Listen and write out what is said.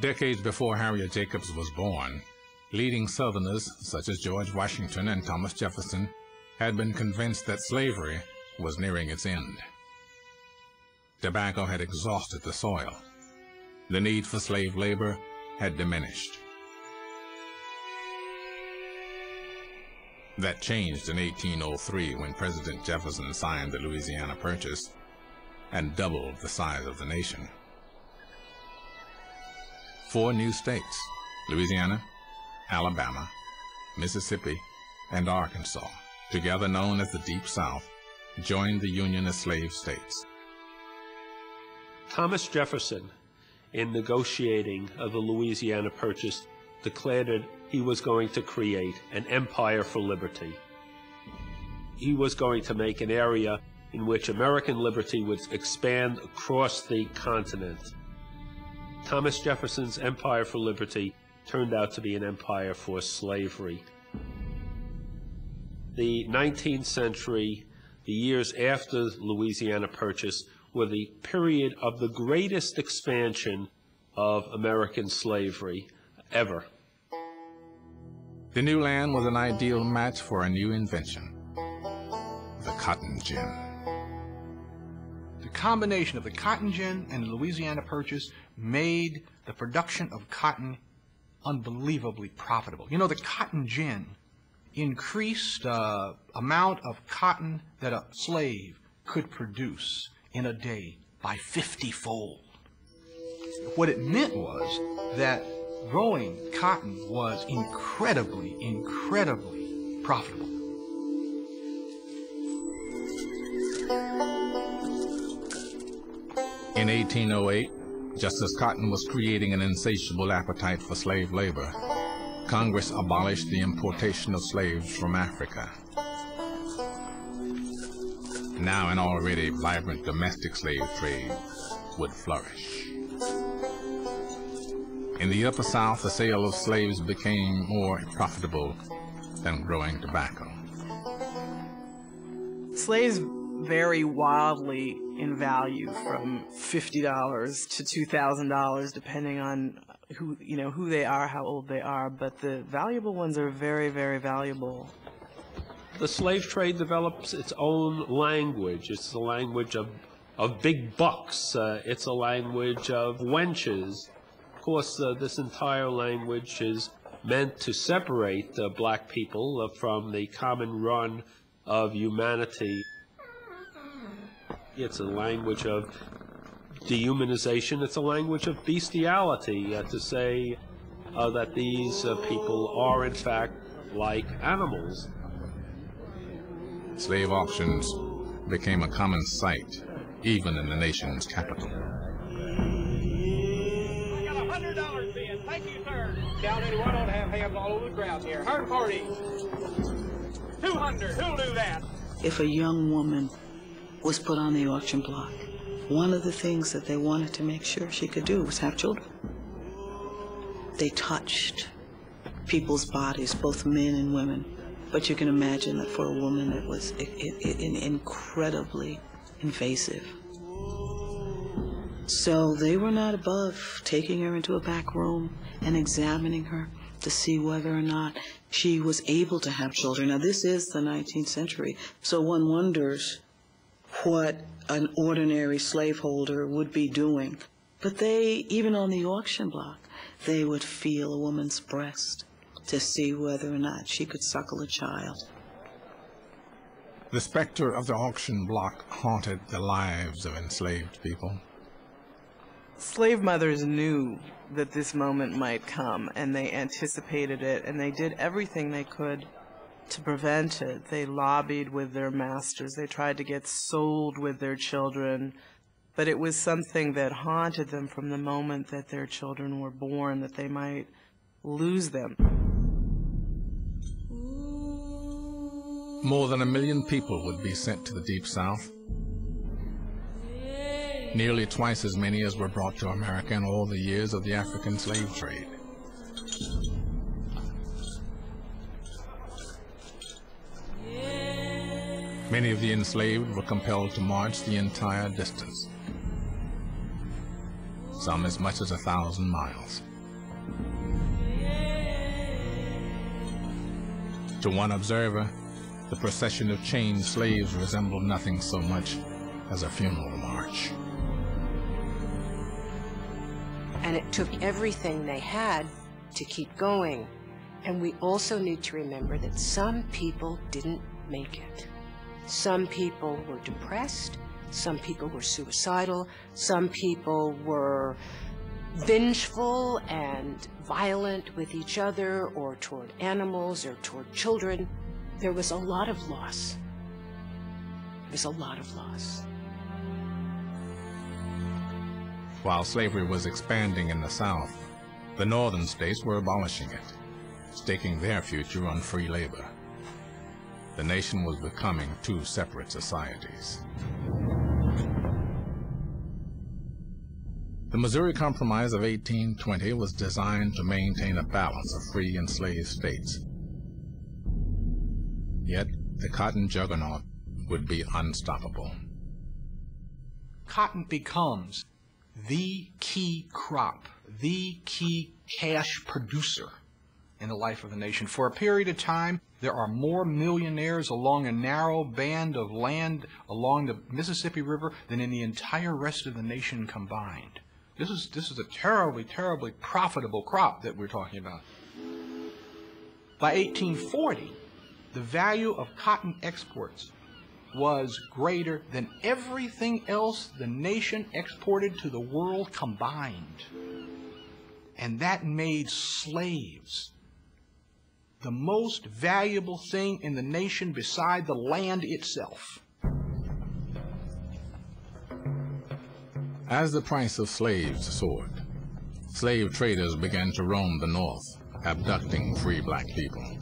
Decades before Harriet Jacobs was born, leading Southerners such as George Washington and Thomas Jefferson had been convinced that slavery was nearing its end. Tobacco had exhausted the soil. The need for slave labor had diminished. That changed in 1803 when President Jefferson signed the Louisiana Purchase and doubled the size of the nation. 4 new states, Louisiana, Alabama, Mississippi, and Arkansas, together known as the Deep South, joined the Union as slave states. Thomas Jefferson, in negotiating of the Louisiana Purchase, declared that he was going to create an empire for liberty. He was going to make an area in which American liberty would expand across the continent. Thomas Jefferson's empire for liberty turned out to be an empire for slavery. The 19th century, the years after the Louisiana Purchase, were the period of the greatest expansion of American slavery ever. The new land was an ideal match for a new invention, the cotton gin. The combination of the cotton gin and the Louisiana Purchase made the production of cotton unbelievably profitable. You know, the cotton gin increased the amount of cotton that a slave could produce in a day by 50-fold. What it meant was that growing cotton was incredibly, incredibly profitable. In 1808, just as cotton was creating an insatiable appetite for slave labor, Congress abolished the importation of slaves from Africa. Now an already vibrant domestic slave trade would flourish. In the Upper South, the sale of slaves became more profitable than growing tobacco. Slaves vary wildly in value, from $50 to $2,000, depending on who they are, how old they are. But the valuable ones are very, very valuable. The slave trade develops its own language. It's the language of big bucks. It's a language of wenches. Of course, this entire language is meant to separate black people from the common run of humanity. It's a language of dehumanization. It's a language of bestiality, to say that these people are, in fact, like animals. Slave auctions became a common sight, even in the nation's capital. I got $100 bid. Thank you, sir. Down anyone ought to have hands all over the ground here. Herd party. 200. Who'll do that? If a young woman was put on the auction block, one of the things that they wanted to make sure she could do was have children. They touched people's bodies, both men and women. But you can imagine that for a woman it was incredibly invasive. So they were not above taking her into a back room and examining her to see whether or not she was able to have children. Now, this is the 19th century, so one wonders what an ordinary slaveholder would be doing. But they, even on the auction block, they would feel a woman's breast to see whether or not she could suckle a child. The specter of the auction block haunted the lives of enslaved people. Slave mothers knew that this moment might come, and they anticipated it, and they did everything they could to prevent it. They lobbied with their masters. They tried to get sold with their children, but it was something that haunted them from the moment that their children were born, that they might lose them. More than 1 million people would be sent to the Deep South. Nearly twice as many as were brought to America in all the years of the African slave trade. Many of the enslaved were compelled to march the entire distance. some as much as 1,000 miles. To one observer, the procession of chained slaves resembled nothing so much as a funeral march. And it took everything they had to keep going. And we also need to remember that some people didn't make it. Some people were depressed, some people were suicidal, some people were vengeful and violent with each other or toward animals or toward children. There was a lot of loss. There was a lot of loss. While slavery was expanding in the South, the northern states were abolishing it, staking their future on free labor. The nation was becoming two separate societies. The Missouri Compromise of 1820 was designed to maintain a balance of free and slave states. Yet, the cotton juggernaut would be unstoppable. Cotton becomes the key crop, the key cash producer in the life of the nation. For a period of time, there are more millionaires along a narrow band of land along the Mississippi River than in the entire rest of the nation combined. This is a terribly, terribly profitable crop that we're talking about. By 1840, the value of cotton exports was greater than everything else the nation exported to the world combined. And that made slaves the most valuable thing in the nation beside the land itself. As the price of slaves soared, slave traders began to roam the North, abducting free black people.